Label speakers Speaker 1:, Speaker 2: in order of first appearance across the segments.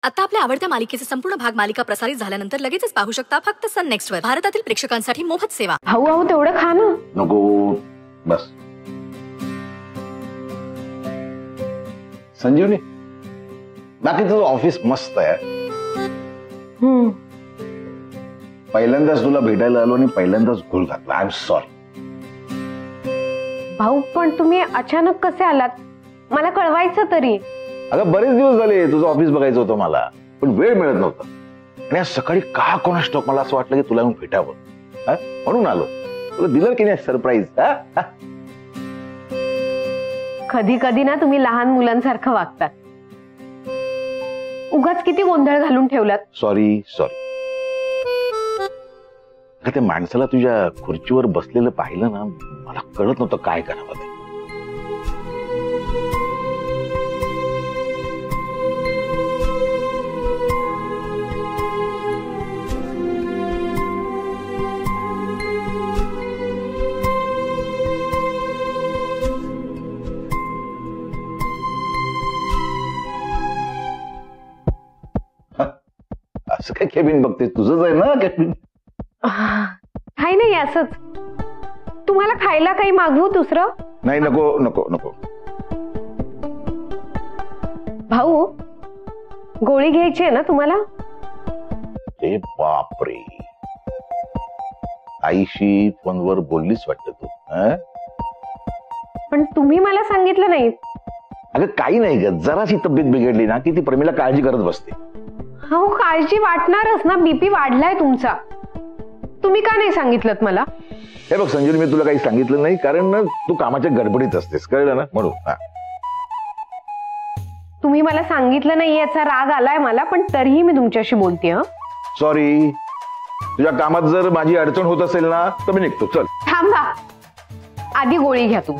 Speaker 1: आता आपल्या आवडत्या मालिकेचे संपूर्ण भाग मालिका प्रसारित झाल्यानंतर लगेचच पाहू शकता फक्त सन नेक्स्ट वर. भारतातील प्रेक्षकांसाठी मोफत सेवा.
Speaker 2: भाऊ तेवढं खा ना.
Speaker 3: नको बस. संजीवनी, बाकी तुझं ऑफिस मस्त आहे. पहिल्यांदाच तुला भेटायला आलो आणि पहिल्यांदाच घोल घातला. I am sorry.
Speaker 2: भाऊ पण तुम्ही अचानक कसे आलात? मला कळवायचं तरी.
Speaker 3: अगं बरेच दिवस झाले तुझं ऑफिस बघायचं होतं मला, पण वेळ मिळत नव्हता. आणि आज सकाळी का कोणा स्टॉक मला असं वाटलं की तुला येऊन भेटावं, म्हणून आलो. तुला दिलं की नाही सरप्राईज?
Speaker 2: कधी कधी ना तुम्ही लहान मुलांसारखं वागतात. उगाच किती गोंधळ घालून ठेवलात.
Speaker 3: Sorry sorry. त्या माणसाला तुझ्या खुर्चीवर बसलेलं पाहिलं ना, मला कळत नव्हतं काय करावं ते. असं काय केबिन बघते? तुझंच आहे ना केबिन?
Speaker 2: काही नाही, असंच. तुम्हाला खायला काही मागवू दुसरं?
Speaker 3: नाही, नको नको नको.
Speaker 2: भाऊ गोळी घ्यायची आहे ना तुम्हाला?
Speaker 3: ए बापरे, आईशी फोनवर बोललीस वाटतं तू.
Speaker 2: पण तुम्ही मला सांगितलं नाही.
Speaker 3: अगं काही नाही ग, जराशी तब्येत बिघडली ना की ती प्रमिला काळजी करत बसते.
Speaker 2: हो काळजी वाटणारच ना, बीपी वाढलाय तुमचा. तुम्ही का नाही सांगितलं मला?
Speaker 3: हे बघ संजीव, मी तुला काही सांगितलं नाही कारण ना तू कामाच्या गडबडीत असतेस, कळलं ना, म्हणून.
Speaker 2: तुम्ही मला सांगितलं नाही याचा राग आलाय मला, पण तरीही मी तुमच्याशी बोलते.
Speaker 3: सॉरी. तुझ्या कामात जर माझी अडचण होत असेल ना तर मी निघतो. चल.
Speaker 2: थांबा, आधी गोळी घ्या तू.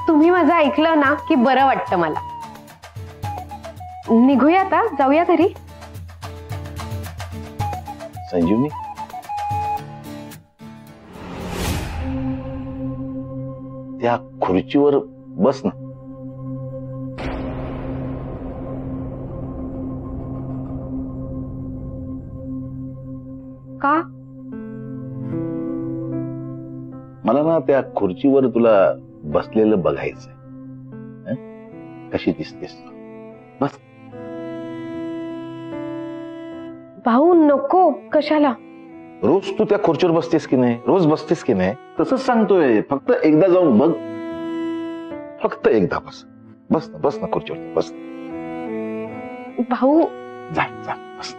Speaker 2: तुम्ही माझं ऐकलं ना की बरं वाटतं मला. निघूया आता, जाऊया घरी.
Speaker 3: संजीवनी, त्या खुर्चीवर बस ना.
Speaker 2: का?
Speaker 3: मला ना त्या खुर्चीवर तुला बसलेलं बघायचंय. कशी दिसतेस बस.
Speaker 2: भाऊ नको. कशाला?
Speaker 3: रोज तू त्या खुर्चीवर बसतेस की नाही? रोज बसतेस की नाही? तसंच सांगतोय. फक्त एकदा जाऊन बघ. फक्त एकदा बस. बस ना, बस ना खुर्चीवर बस.
Speaker 2: भाऊ
Speaker 3: जा जा बस.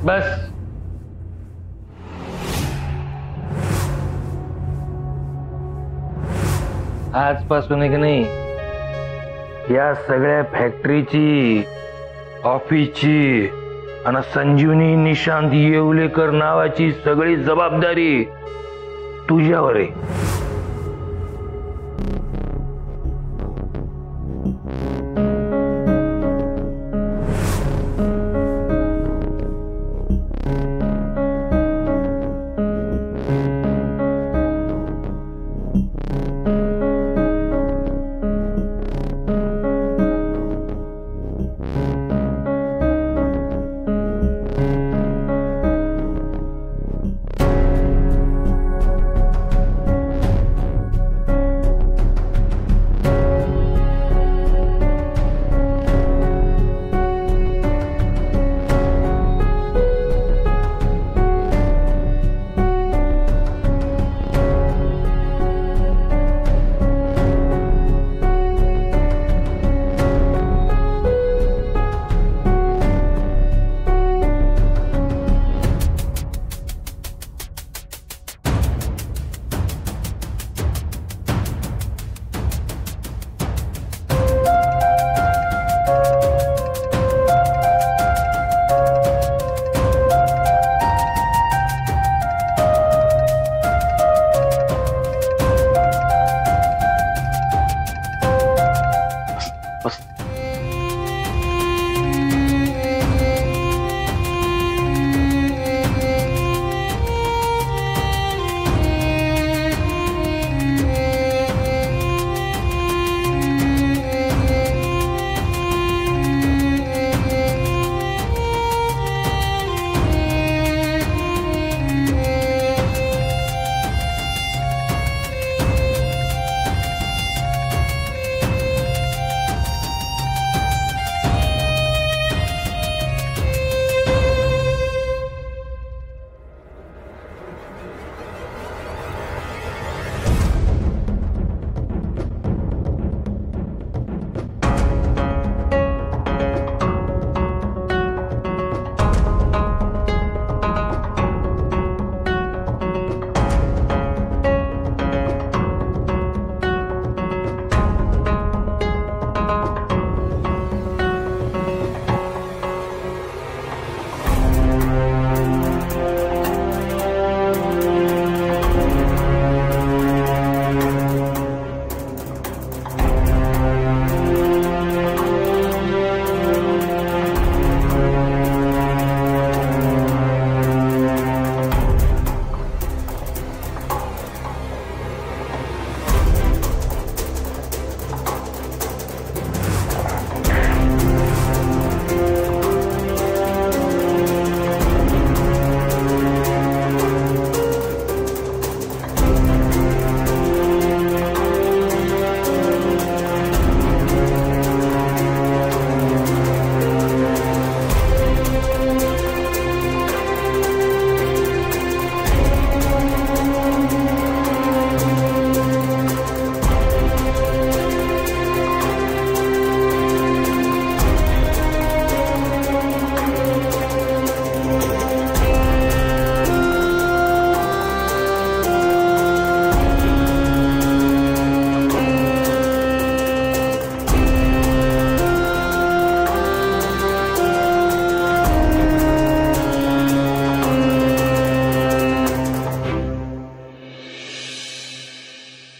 Speaker 4: बस. आजपासून की नाही या सगळ्या फॅक्टरीची, ऑफिसची आणि संजीवनी निशांत येवलेकर नावाची सगळी जबाबदारी तुझ्यावर आहे.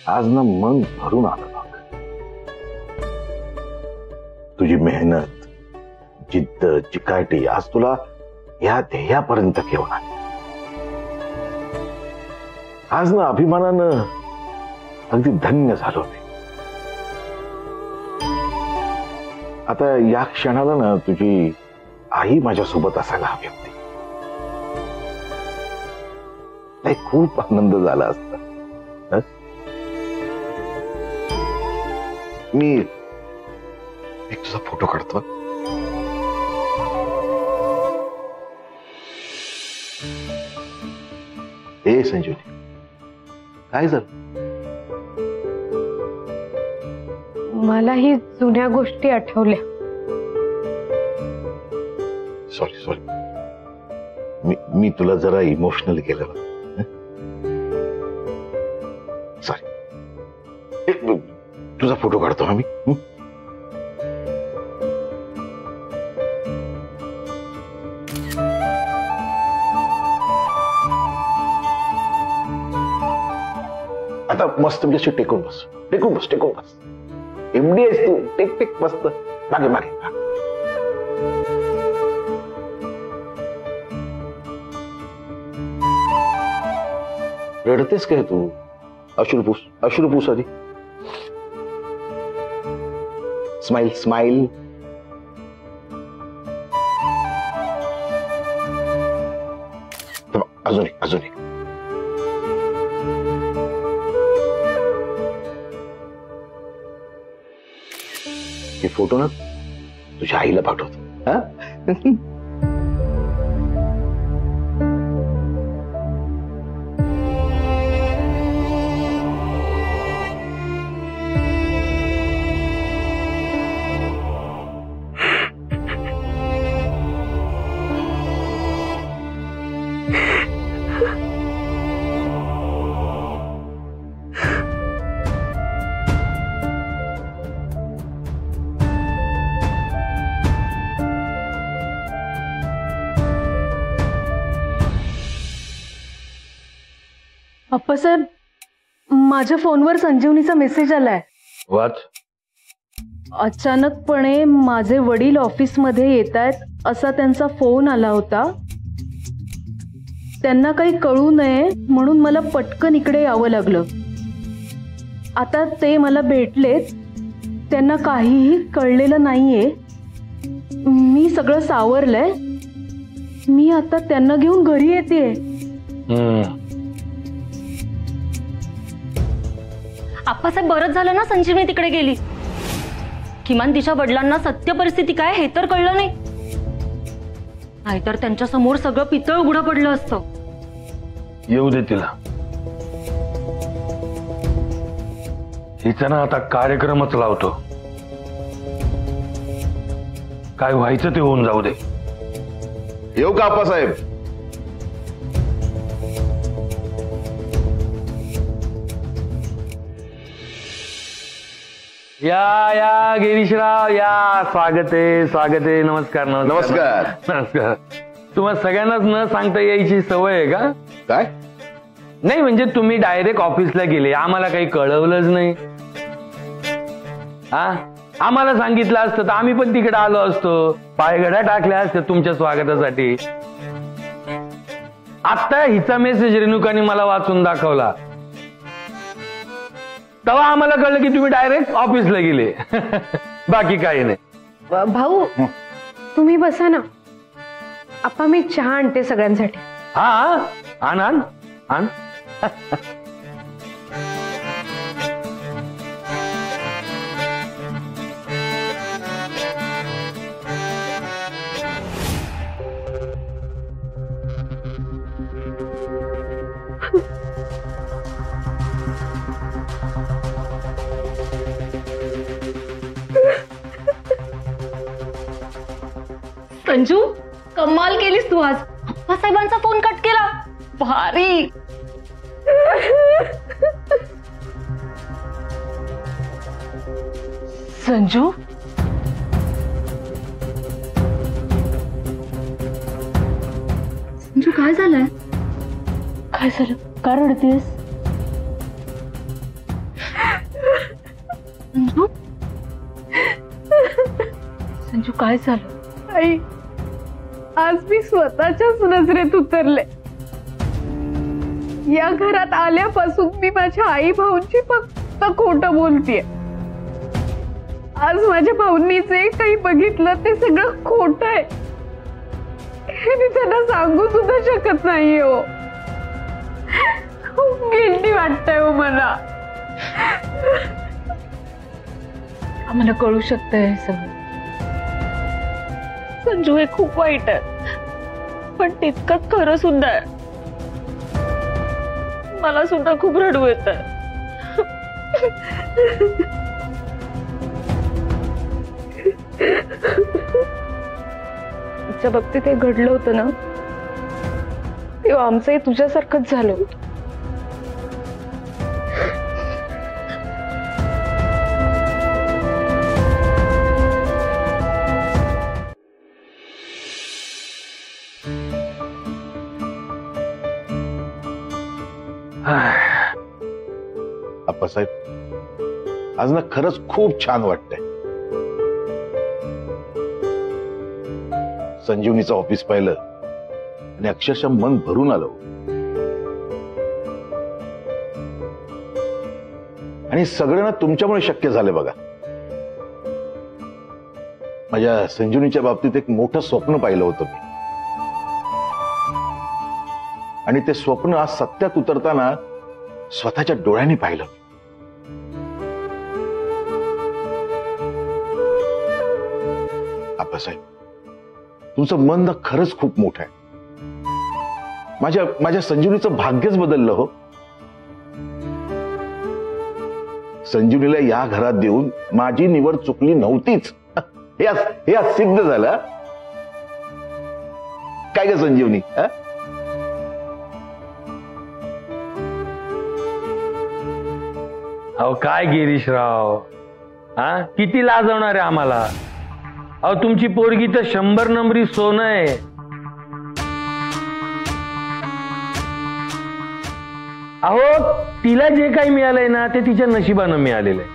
Speaker 3: आज ना मन भरून आलं बघ. तुझी मेहनत, जिद्द, चिकाटी आज तुला या ध्येयापर्यंत घेऊन आली. आज ना अभिमानानं अगदी धन्य झालो मी. आता या क्षणाला ना तुझी आई माझ्यासोबत असायला हवी होती. नाही, खूप आनंद झाला असता. मी एक तुझा फोटो काढतो. ए संजीवनी, काय झालं?
Speaker 2: मलाही जुन्या गोष्टी आठवल्या.
Speaker 3: सॉरी मी तुला जरा इमोशनल केलं. सॉरी. तुझा फोटो काढतो आम्ही. आता मस्त म्हणजे अशी टेकून बस, टेकून बस, टेकून बस. एमडी आहेस तू. टेक टेक मस्त. मागे मागे. रडतेस काय तू? अश्रुपूस, अश्रुपूस आधी. Smile smile. अजून एक, अजून एक. हे फोटो ना तुझ्या आईला पाठवतो. हा
Speaker 5: अप्पासाहेब, माझ्या फोनवर संजीवनीचा मेसेज आलाय.
Speaker 4: वाच.
Speaker 5: अचानकपणे माझे वडील ऑफिसमध्ये येत आहेत असा त्यांचा फोन आला होता. त्यांना काही कळू नये म्हणून मला पटकन इकडे यावं लागलं. आता ते मला भेटलेत. त्यांना काहीही कळलेलं नाहीये. मी सगळं सावरलंय. मी आता त्यांना घेऊन घरी येतेय.
Speaker 1: आप्पासाहेब, बरंच झालं ना संजीवनी तिकडे गेली. किमान तिच्या वडिलांना सत्य परिस्थिती काय हे तर कळलं नाही. नाहीतर त्यांच्या समोर सगळं पितळ उघडं पडलं असतं.
Speaker 4: येऊ दे तिला. हिचा ना आता कार्यक्रमच लावतो. काय व्हायचं ते होऊन जाऊ दे.
Speaker 3: येऊ का आप्पासाहेब?
Speaker 4: या या गिरीशराव या. स्वागत आहे, स्वागत आहे. नमस्कार
Speaker 3: नमस्कार.
Speaker 4: नमस्कार. तुम्हाला सगळ्यांनाच न सांगता यायची सवय आहे का?
Speaker 3: काय?
Speaker 4: नाही म्हणजे तुम्ही डायरेक्ट ऑफिसला गेले, आम्हाला काही कळवलंच नाही. हा, आम्हाला सांगितलं असतं तर आम्ही पण तिकडे आलो असतो. पायघड्या टाकल्या असत्या तुमच्या स्वागतासाठी. आता हिचा मेसेज रेणुकाने मला वाचून दाखवला तेव्हा आम्हाला कळलं की तुम्ही डायरेक्ट ऑफिसला गेले. बाकी काही नाही.
Speaker 2: भाऊ, तुम्ही बसा ना. आप्पा, मी चहा आणते सगळ्यांसाठी.
Speaker 4: हा, आण आण आण.
Speaker 1: संजू, कमाल केलीस तू आज. आप्पासाहेबांचा फोन कट केला. भारी.
Speaker 5: संजू,
Speaker 1: संजू काय झालंय?
Speaker 5: काय झालं? का रडतेस?
Speaker 1: संजू संजू काय झालं?
Speaker 2: आई, आज मी स्वतःच्याच नजरेत उतरले. या घरात आल्यापासून मी माझ्या आई भाऊंची फक्त खोटं बोलतेय. आज माझ्या भाऊंनी जे काही बघितलं ते सगळं खोटं आहे. हे मी त्यांना सांगू सुद्धा शकत नाहीये हो. खूप गिल्टी वाटतंय हो मला.
Speaker 5: आम्हाला कळू शकतंय सगळं.
Speaker 1: संजू हे खूप वाईट आहे, पण तितकंच खरं सुद्धा आहे. मला सुद्धा खूप रडू येत आहे.
Speaker 5: तुझ्या बाबतीत हे घडलं होतं ना, तेव्हा आमचंही तुझ्यासारखंच झालं होतं.
Speaker 3: आप्पासाहेब, आज ना खरंच खूप छान वाटतंय. संजीवनीचं ऑफिस पाहिलं आणि अक्षरशः मन भरून आलं. आणि सगळं ना तुमच्यामुळे शक्य झालं बघा. माझ्या संजीवनीच्या बाबतीत एक मोठं स्वप्न पाहिलं होतं मी, आणि ते स्वप्न आज सत्यात उतरताना स्वतःच्या डोळ्यांनी पाहिलं. आप्पासाहेब, तुमचं मन ना खरंच खूप मोठं आहे. माझ्या संजीवनीचं भाग्यच बदललं हो. संजीवनीला या घरात देऊन माझी निवड चुकली नव्हतीच, हे आज सिद्ध झालं. काय ग संजीवनी?
Speaker 4: अहो काय गिरीशराव, हा किती लाजवणार आहे आम्हाला. अहो तुमची पोरगी तर 100 नंबरी सोनं आहे. अहो तिला जे काही मिळालंय ना ते तिच्या नशिबानं मिळालेलं आहे.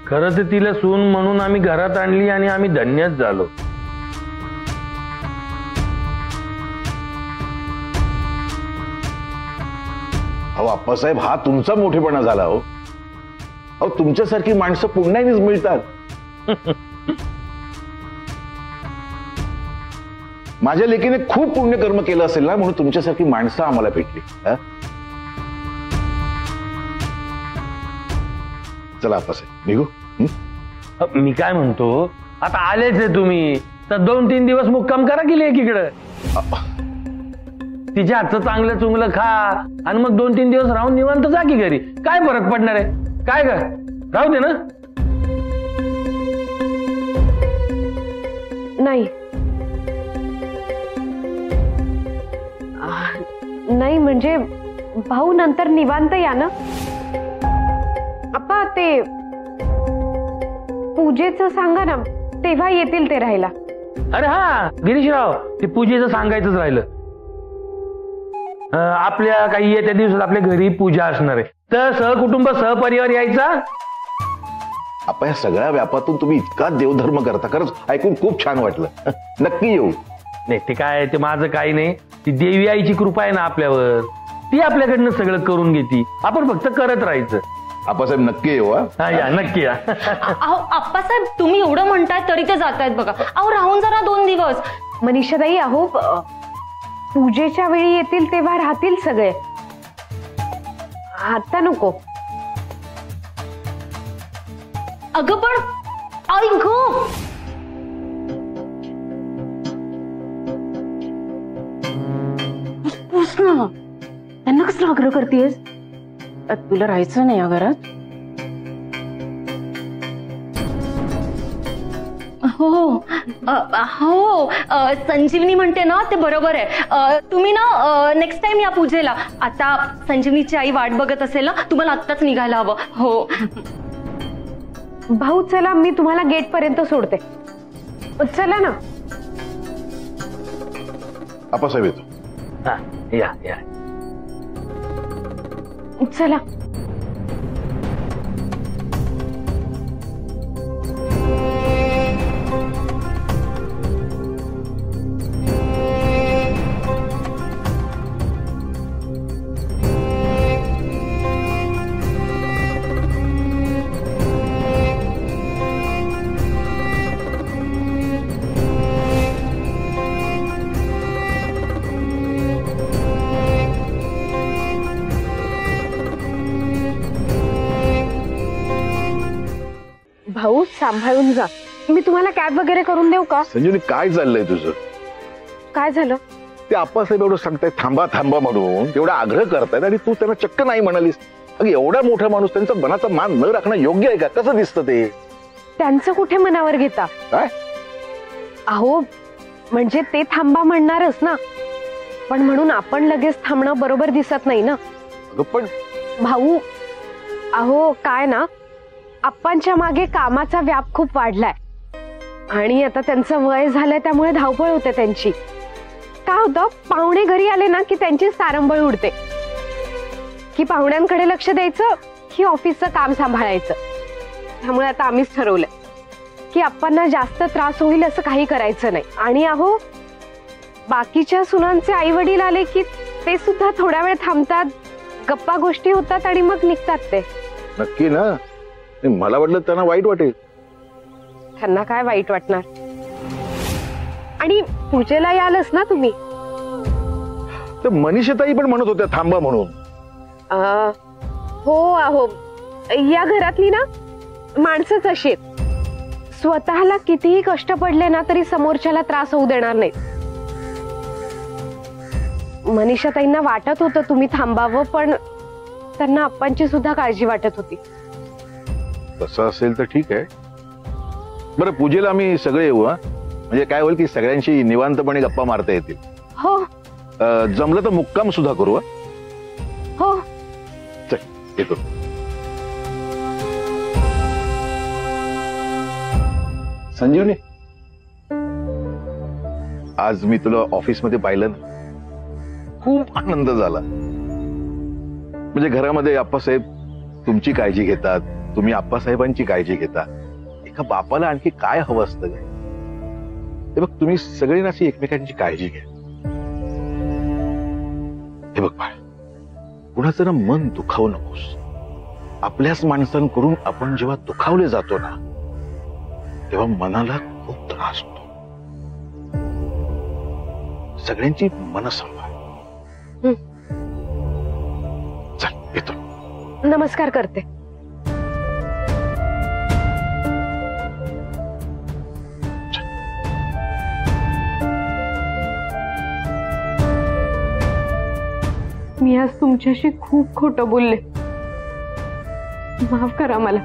Speaker 4: खरं तर तिला सून म्हणून आम्ही घरात आणली आणि आम्ही धन्यच झालो.
Speaker 3: अहो आप्पासाहेब, हा तुमचा मोठेपणा झाला हो. अहो तुमच्यासारखी माणसं पुण्यानेच मिळतात. माझ्या लेकीने खूप पुण्यकर्म केलं असेल ना, म्हणून तुमच्यासारखी माणसं आम्हाला भेटली. चला आप्पासाहेब निघू.
Speaker 4: मी काय म्हणतो, आता आलेच आहे तुम्ही तर 2-3 दिवस मुक्काम करा की लेकीकडं. तिच्या हातचं चांगलं चुंगलं खा आणि मग 2-3 दिवस राहून निवांत जा की घरी. काय फरक पडणार आहे? काय ग, राहू दे ना.
Speaker 2: नाही नाही म्हणजे भाऊ नंतर निवांत या ना. आप्पा ते पूजेचं सांगा ना, तेव्हा येतील ते राहायला.
Speaker 4: अरे हा गिरीशराव, ते पूजेचं सांगायचंच राहिलं. आपल्या काही येत्या दिवसात आपल्या घरी पूजा असणार आहे, तर सहकुटुंब सहपरिवार यायचा.
Speaker 3: आपण या सगळ्या व्यापातून तुम्ही इतका देवधर्म करता, खरंच ऐकून खूप छान वाटलं. नक्की येऊ.
Speaker 4: नाही ते काय, ते माझं काही नाही. ती देवी आईची कृपा आहे ना आपल्यावर, ती आपल्याकडनं सगळं करून घेते. आपण फक्त करत राहायचं.
Speaker 3: आप्पासाहेब नक्की येऊ.
Speaker 4: हा या, नक्की या.
Speaker 1: अहो आप्पासाहेब, तुम्ही एवढं म्हणताय तरी ते जात आहेत बघा. अहो राहून जरा 2 दिवस.
Speaker 2: मनीषाताई, अहो पूजेच्या वेळी येतील तेव्हा राहतील सगळे, आता नको.
Speaker 1: अगं पण ऐक
Speaker 5: ना, त्यांना कसला आग्रह करतेस? तुला राहायचं नाही या घरात?
Speaker 1: हो हो, संजीवनी म्हणते ना ते बरोबर आहे. तुम्ही ना नेक्स्ट टाइम या पूजेला. आता संजीवनीची आई वाट बघत असेल ना, तुम्हाला आत्ताच निघायला हवं. हो
Speaker 2: भाऊ चला, मी तुम्हाला गेट पर्यंत सोडते. चला ना.
Speaker 3: आप्पासाहेब येतो.
Speaker 4: हा या या.
Speaker 2: चला. भाऊ सांभाळून जा. मी तुम्हाला कॅब वगैरे करून देऊ का?
Speaker 3: संजीवनी काय चाललंय तुझं?
Speaker 2: काय झालं?
Speaker 3: ते आप्पासाहेब एवढं सांगतायत थांबा थांबा म्हणून, एवढा आग्रह करतायत आणि तू त्यांना चक्क नाही म्हणालीस. अगं एवढा मोठा माणूस त्यांचा मनाचा मान न राखणं योग्य आहे का? कसं दिसतं ते?
Speaker 2: त्यांचं कुठे मनावर घेता?
Speaker 3: काय?
Speaker 2: अहो म्हणजे ते थांबा म्हणणारच ना, पण म्हणून आपण लगेच थांबणं बरोबर दिसत नाही ना.
Speaker 3: अगं पण
Speaker 2: भाऊ अहो काय ना, आप्पांच्या मागे कामाचा व्याप खूप वाढलाय आणि आता त्यांचं वय झालंय त्यामुळे धावपळ होते त्यांची. काय होतं, पाहुणे घरी आले ना की त्यांची सारंबळ उडते की पाहुण्यांकडे लक्ष द्यायचं की ऑफिसचं काम सांभाळायचं. त्यामुळे आता आम्हीच ठरवलंय की आप्पांना जास्त त्रास होईल असं काही करायचं नाही. आणि अहो बाकीच्या सुनांचे आई वडील आले की ते सुद्धा थोडा वेळ थांबतात, गप्पा गोष्टी होतात आणि मग निघतात ते.
Speaker 3: नक्की ना? मला वाटलं त्यांना वाईट वाटेल.
Speaker 2: त्यांना काय वाईट वाटणार? आणि पूजेला यालच ना तुम्ही?
Speaker 3: तर मनीषाताई पण म्हणत होत्या थांबा म्हणून.
Speaker 2: हो अहो या घरातली ना माणसंच अशी आहेत, स्वतःला कितीही कष्ट पडले ना तरी समोरच्याला त्रास होऊ देणार नाही. मनीषाताईंना वाटत होतं तुम्ही थांबावं, पण त्यांना आप्पांची सुद्धा काळजी वाटत होती.
Speaker 3: तसं असेल तर ठीक आहे. बरं पूजेला आम्ही सगळे येऊ. म्हणजे काय होईल की सगळ्यांशी निवांतपणे गप्पा मारता येतील.
Speaker 2: हो
Speaker 3: जमलं तर मुक्काम सुद्धा करू.
Speaker 2: हो
Speaker 3: चल येतो. संजीवनी, आज मी तुला ऑफिसमध्ये पाहिलं ना, खूप आनंद झाला. म्हणजे घरामध्ये आप्पासाहेब तुमची काळजी घेतात, तुम्ही आप्पासाहेबांची काळजी घेता. एका बापाला आणखी काय हवं असतं? हे बघ, तुम्ही सगळ्यांना अशी एकमेकांची काळजी घ्या. हे बघ बाळ, कुणाचं ना मन दुखावू नकोस. आपल्याच माणसांकडून आपण जेव्हा दुखावले जातो ना, तेव्हा मनाला खूप त्रास होतो. सगळ्यांची मन सांभाळ. चल येतो.
Speaker 2: नमस्कार करते. मी आज तुमच्याशी खूप खोटं बोलले, माफ करा मला.